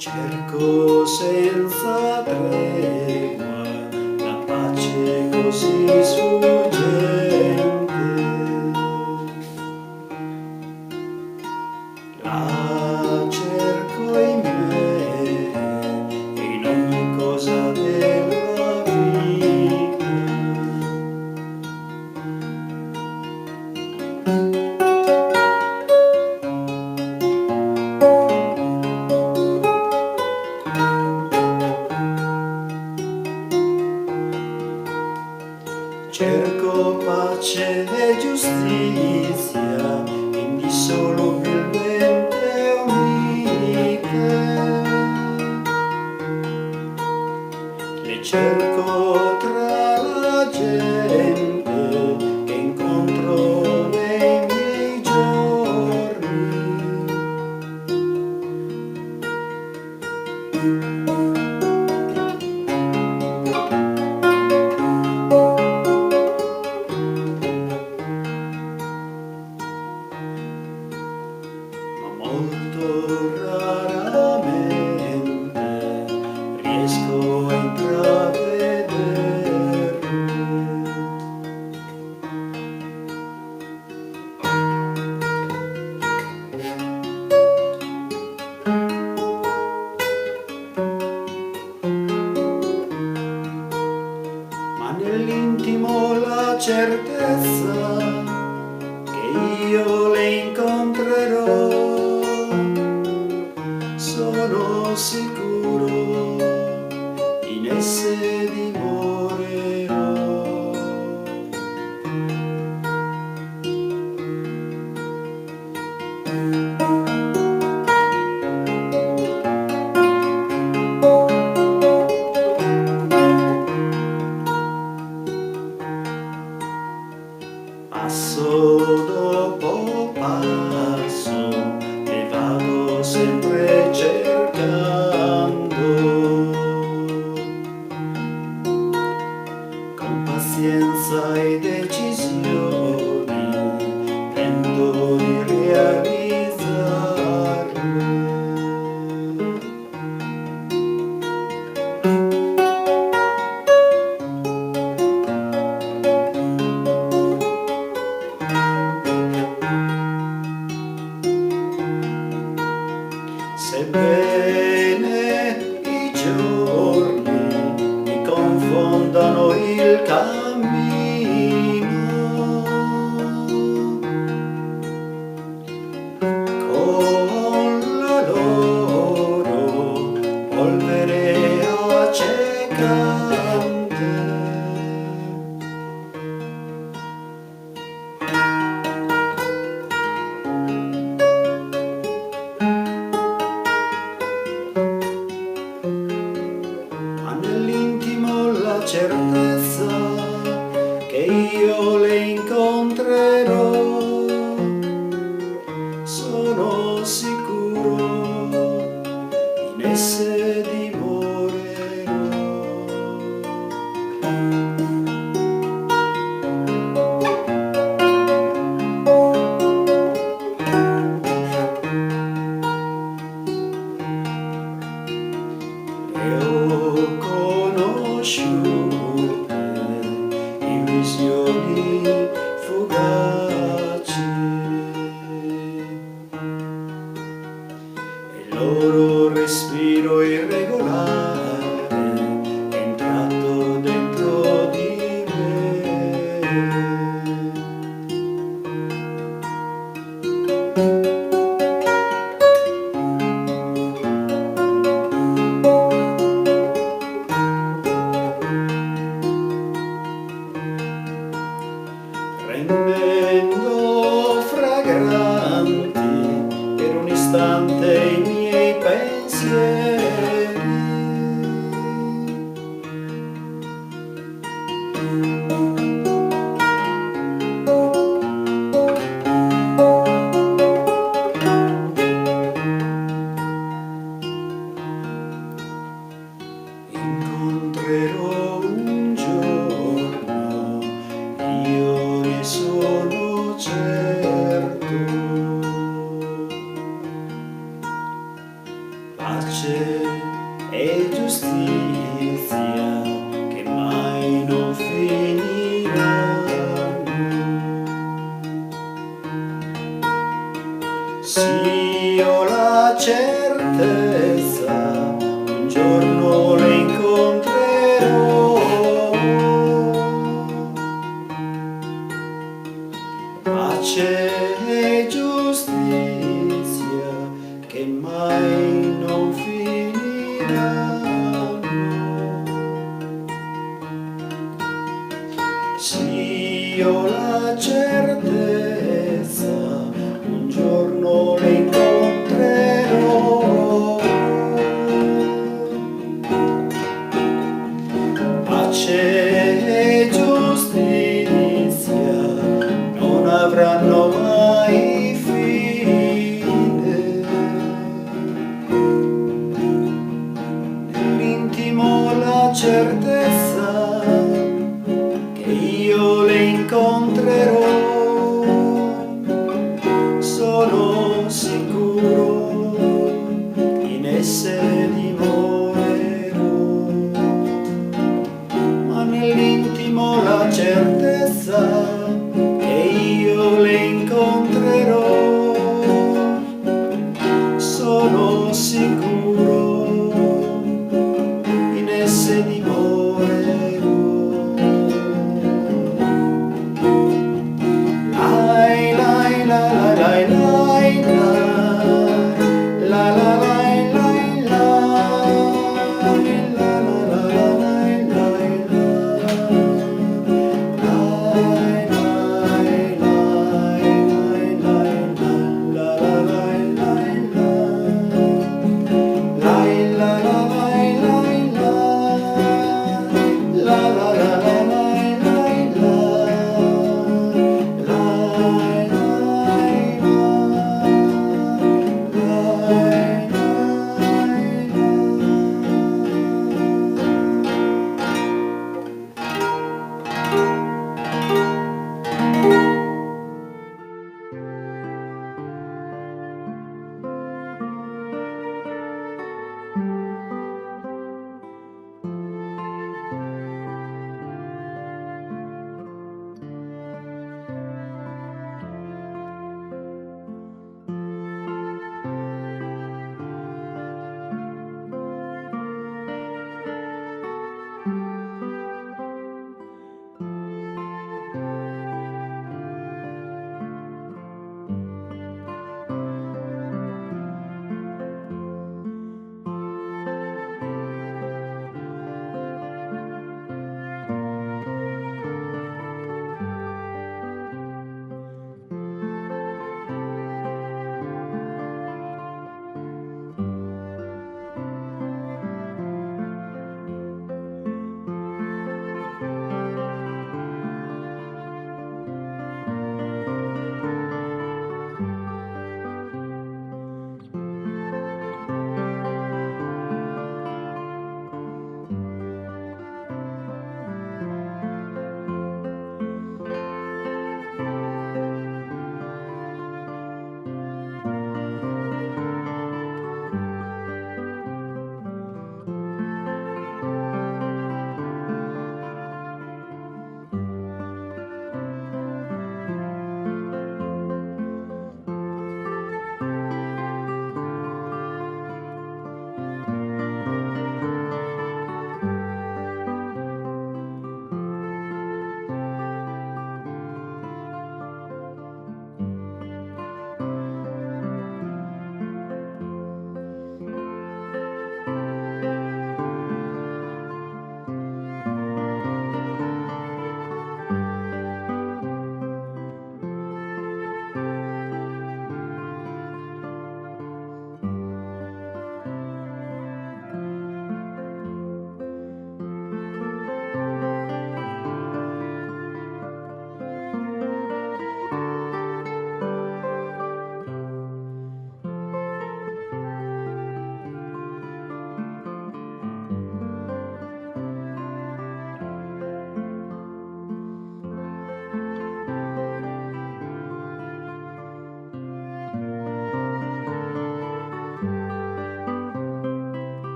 Cerco senza tregua la pace così sfuggente, la cerco in me e in ogni cosa della vita. Cerco pace e giustizia indissolubilmente unite. Le cerco tra la gente che incontro nei miei giorni. Molto raramente riesco a intravederle. Ma nell'intimo la certezza che io le incontrerò. Sono sicuro, in esse dimorerò. Passo dopo passo le vado sempre cercando, con pazienza e decisioni tento di realizzarle. Sebbene i giorni mi confondano il cammino, con la loro polvere accecante. Nell'intimo la certezza che io le incontrerò. Sono sicuro, in esse dimorerò. E ho conosciute in visioni fugaci, e il loro respiro irregolare è entrato dentro di me. Rendendo fragranti per un istante i miei pensieri, pace e giustizia che mai non finiranno. Sì, ho la certezza, un giorno le incontrerò. Pace e giustizia che mai non finiranno. Sì, ho la certezza, un giorno le incontrerò. Pace e giustizia non avranno mai fine. Nell'intimo la certezza che io le incontrerò, sono sicuro in esse